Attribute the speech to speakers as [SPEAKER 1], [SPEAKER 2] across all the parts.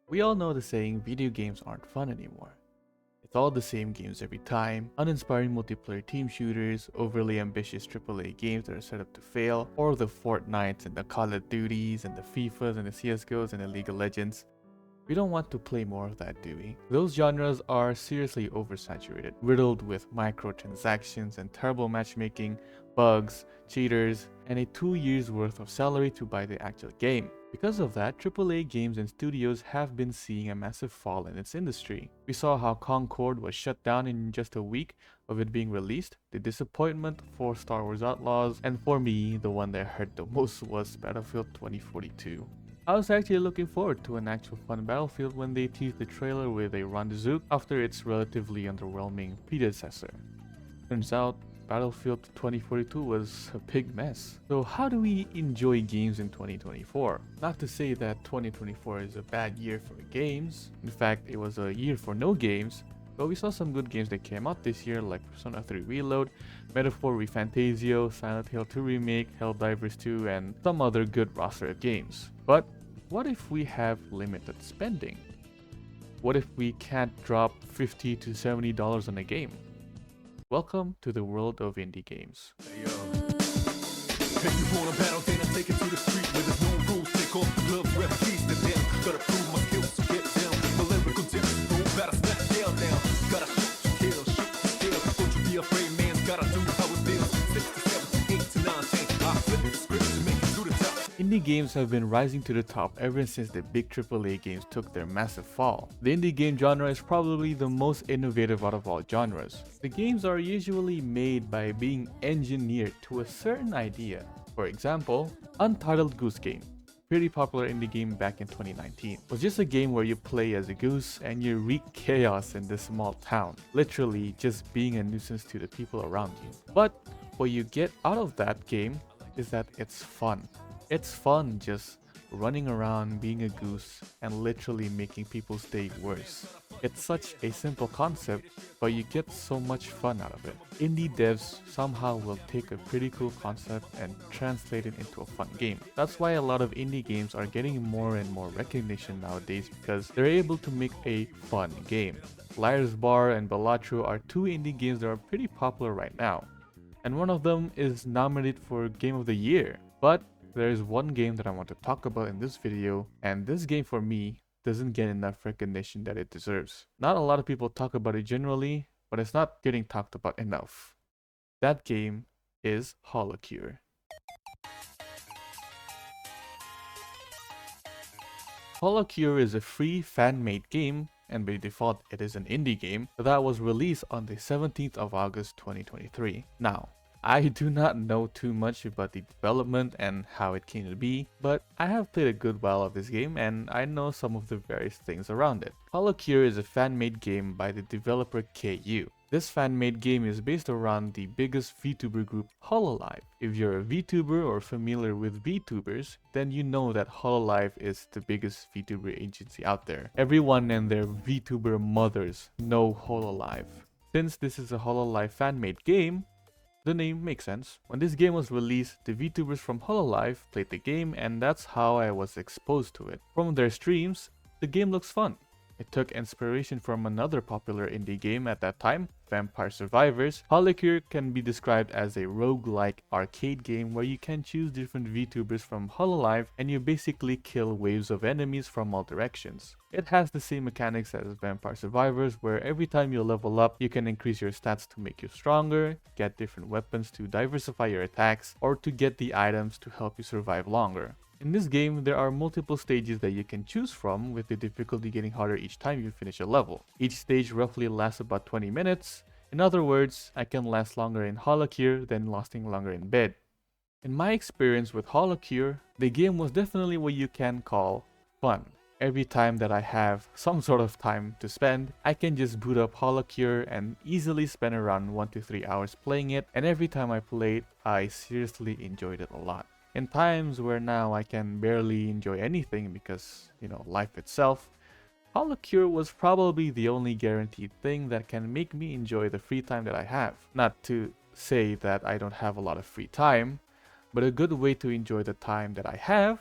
[SPEAKER 1] We all know the saying video games aren't fun anymore. It's all the same games every time, uninspiring multiplayer team shooters, overly ambitious AAA games that are set up to fail, or the Fortnites and the Call of Duties and the FIFAs and the CSGOs and the League of Legends. We don't want to play more of that, do we? Those genres are seriously oversaturated, riddled with microtransactions and terrible matchmaking, bugs, cheaters, and a 2 years worth of salary to buy the actual game. Because of that, AAA games and studios have been seeing a massive fall in its industry. We saw how Concord was shut down in just a week of it being released, the disappointment for Star Wars Outlaws, and for me, the one that hurt the most was Battlefield 2042. I was actually looking forward to an actual fun Battlefield when they teased the trailer with a rendezvous after its relatively underwhelming predecessor. Turns out, Battlefield 2042 was a big mess. So how do we enjoy games in 2024? Not to say that 2024 is a bad year for games. In fact, it was a year for no games. But we saw some good games that came out this year like Persona 3 Reload, Metaphor ReFantazio, Silent Hill 2 Remake, Helldivers 2, and some other good roster of games. But what if we have limited spending? What if we can't drop $50 to $70 on a game? Welcome to the world of indie games.
[SPEAKER 2] Hey, if you wanna battle, then I take it to the street where there's no rules. Take off the gloves, rep keys to them. Gotta prove my skills, so get down. The lyrical tips, roll battle, snap, yell down. Gotta shoot to kill, shoot to kill. Don't you be afraid, man. Gotta do how it feels. 6 to 7 to 8 to 9, 10. I flip the script to make it to the top.
[SPEAKER 1] Indie games have been rising to the top ever since the big AAA games took their massive fall. The indie game genre is probably the most innovative out of all genres. The games are usually made by being engineered to a certain idea. For example, Untitled Goose Game, pretty popular indie game back in 2019, was just a game where you play as a goose and you wreak chaos in this small town, literally just being a nuisance to the people around you. But what you get out of that game is that it's fun. It's fun just running around being a goose and literally making people's day worse. It's such a simple concept, but you get so much fun out of it. Indie devs somehow will take a pretty cool concept and translate it into a fun game. That's why a lot of indie games are getting more and more recognition nowadays because they're able to make a fun game. Liar's Bar and Balatro are two indie games that are pretty popular right now, and one of them is nominated for Game of the Year. But there is one game that I want to talk about in this video, and this game for me doesn't get enough recognition that it deserves. Not a lot of people talk about it generally, but it's not getting talked about enough. That game is Holocure. Holocure is a free fan-made game, and by default it is an indie game, that was released on the 17th of August 2023. Now, I do not know too much about the development and how it came to be, but I have played a good while of this game and I know some of the various things around it. Holocure is a fan-made game by the developer KU. This fan-made game is based around the biggest VTuber group, Hololive. If you're a VTuber or familiar with VTubers, then you know that Hololive is the biggest VTuber agency out there. Everyone and their VTuber mothers know Hololive. Since this is a Hololive fan-made game, the name makes sense. When this game was released, the VTubers from Hololive played the game and that's how I was exposed to it. From their streams, the game looks fun. It took inspiration from another popular indie game at that time, Vampire Survivors. Holocure can be described as a roguelike arcade game where you can choose different VTubers from Hololive and you basically kill waves of enemies from all directions. It has the same mechanics as Vampire Survivors where every time you level up, you can increase your stats to make you stronger, get different weapons to diversify your attacks, or to get the items to help you survive longer. In this game, there are multiple stages that you can choose from, with the difficulty getting harder each time you finish a level. Each stage roughly lasts about 20 minutes. In other words, I can last longer in Holocure than lasting longer in bed. In my experience with Holocure, the game was definitely what you can call fun. Every time that I have some sort of time to spend, I can just boot up Holocure and easily spend around 1 to 3 hours playing it, and every time I played, I seriously enjoyed it a lot. In times where now I can barely enjoy anything because, life itself, Holocure was probably the only guaranteed thing that can make me enjoy the free time that I have. Not to say that I don't have a lot of free time, but a good way to enjoy the time that I have,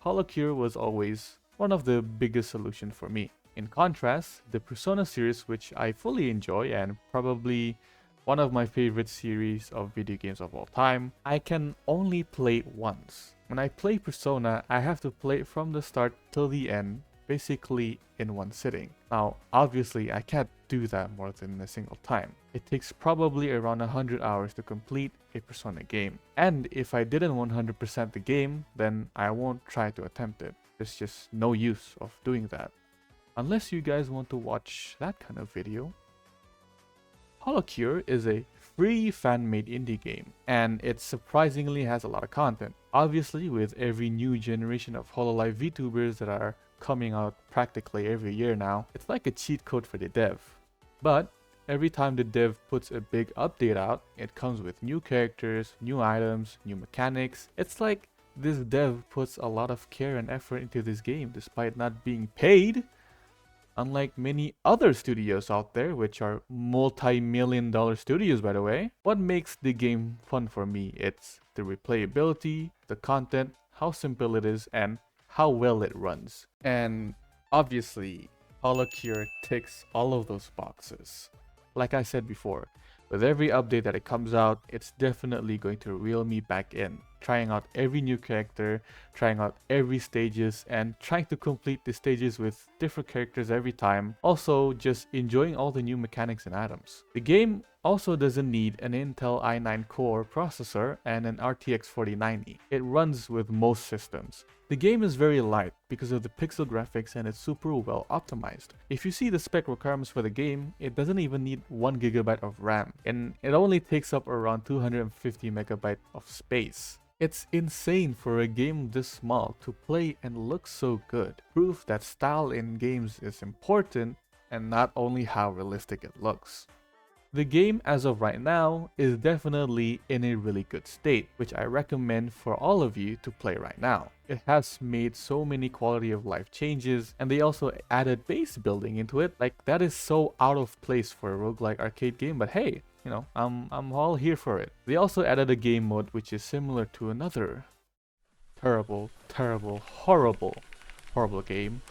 [SPEAKER 1] Holocure was always one of the biggest solutions for me. In contrast, the Persona series, which I fully enjoy and probably one of my favorite series of video games of all time, I can only play once. When I play Persona, I have to play it from the start till the end, basically in one sitting. Now, obviously, I can't do that more than a single time. It takes probably around 100 hours to complete a Persona game. And if I didn't 100% the game, then I won't try to attempt it. There's just no use of doing that. Unless you guys want to watch that kind of video. Holocure is a free fan-made indie game, and it surprisingly has a lot of content. Obviously, with every new generation of Hololive VTubers that are coming out practically every year now, it's like a cheat code for the dev. But every time the dev puts a big update out, it comes with new characters, new items, new mechanics. It's like this dev puts a lot of care and effort into this game despite not being paid. Unlike many other studios out there, which are multi-million-dollar studios by the way. What makes the game fun for me? It's the replayability, the content, how simple it is, and how well it runs. And obviously, Holocure ticks all of those boxes. Like I said before, with every update that it comes out, it's definitely going to reel me back in, trying out every new character, trying out every stages, and trying to complete the stages with different characters every time. Also, just enjoying all the new mechanics and items. The game also doesn't need an Intel i9 core processor and an RTX 4090. It runs with most systems. The game is very light because of the pixel graphics and it's super well optimized. If you see the spec requirements for the game, it doesn't even need 1GB of RAM, and it only takes up around 250MB of space. It's insane for a game this small to play and look so good. Proof that style in games is important and not only how realistic it looks. The game as of right now is definitely in a really good state, which I recommend for all of you to play right now. It has made so many quality of life changes, and they also added base building into it. Like, that is so out of place for a roguelike arcade game, but hey, you know, I'm all here for it. They also added a game mode which is similar to another terrible, horrible game.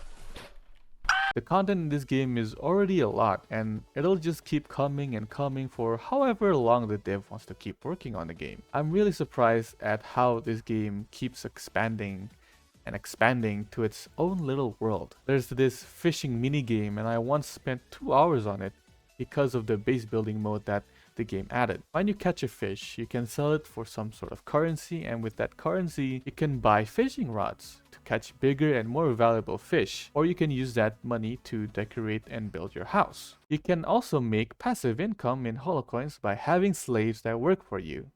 [SPEAKER 1] The content in this game is already a lot, and it'll just keep coming and coming for however long the dev wants to keep working on the game. I'm really surprised at how this game keeps expanding and expanding to its own little world. There's this fishing minigame, and I once spent 2 hours on it because of the base building mode that the game added. When you catch a fish, you can sell it for some sort of currency, and with that currency, you can buy fishing rods to catch bigger and more valuable fish, or you can use that money to decorate and build your house. You can also make passive income in holocoins by having slaves that work for you.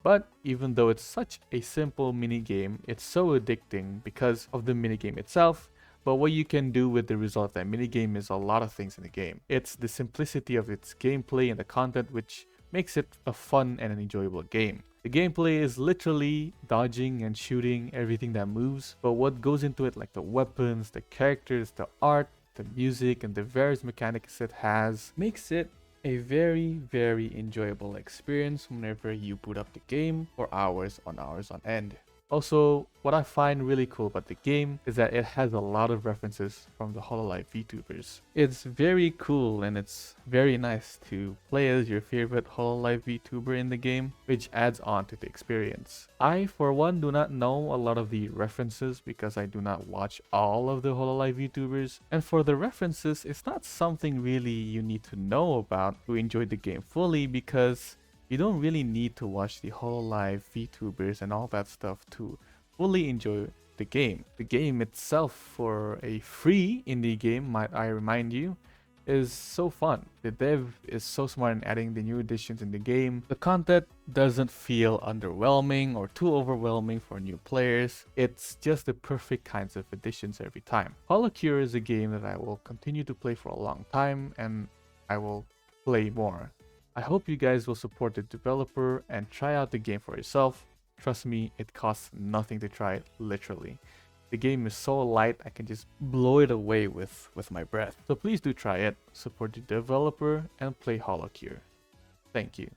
[SPEAKER 1] But even though it's such a simple minigame, it's so addicting because of the minigame itself. But what you can do with the result of that minigame is a lot of things in the game. It's the simplicity of its gameplay and the content which makes it a fun and an enjoyable game. The gameplay is literally dodging and shooting everything that moves, but what goes into it, like the weapons, the characters, the art, the music, and the various mechanics it has, makes it a very enjoyable experience whenever you boot up the game for hours on end. Also, what I find really cool about the game is that it has a lot of references from the Hololive VTubers. It's very cool and it's very nice to play as your favorite Hololive VTuber in the game, which adds on to the experience. I, for one, do not know a lot of the references because I do not watch all of the Hololive VTubers, and for the references, it's not something really you need to know about to enjoy the game fully, because you don't really need to watch the Hololive VTubers and all that stuff to fully enjoy the game. The game itself, for a free indie game, might I remind you, is so fun. The dev is so smart in adding the new additions in the game. The content doesn't feel underwhelming or too overwhelming for new players. It's just the perfect kinds of additions every time. Holocure is a game that I will continue to play for a long time, and I will play more. I hope you guys will support the developer and try out the game for yourself. Trust me, it costs nothing to try it, literally. The game is so light, I can just blow it away with my breath. So please do try it, support the developer, and play Holocure. Thank you.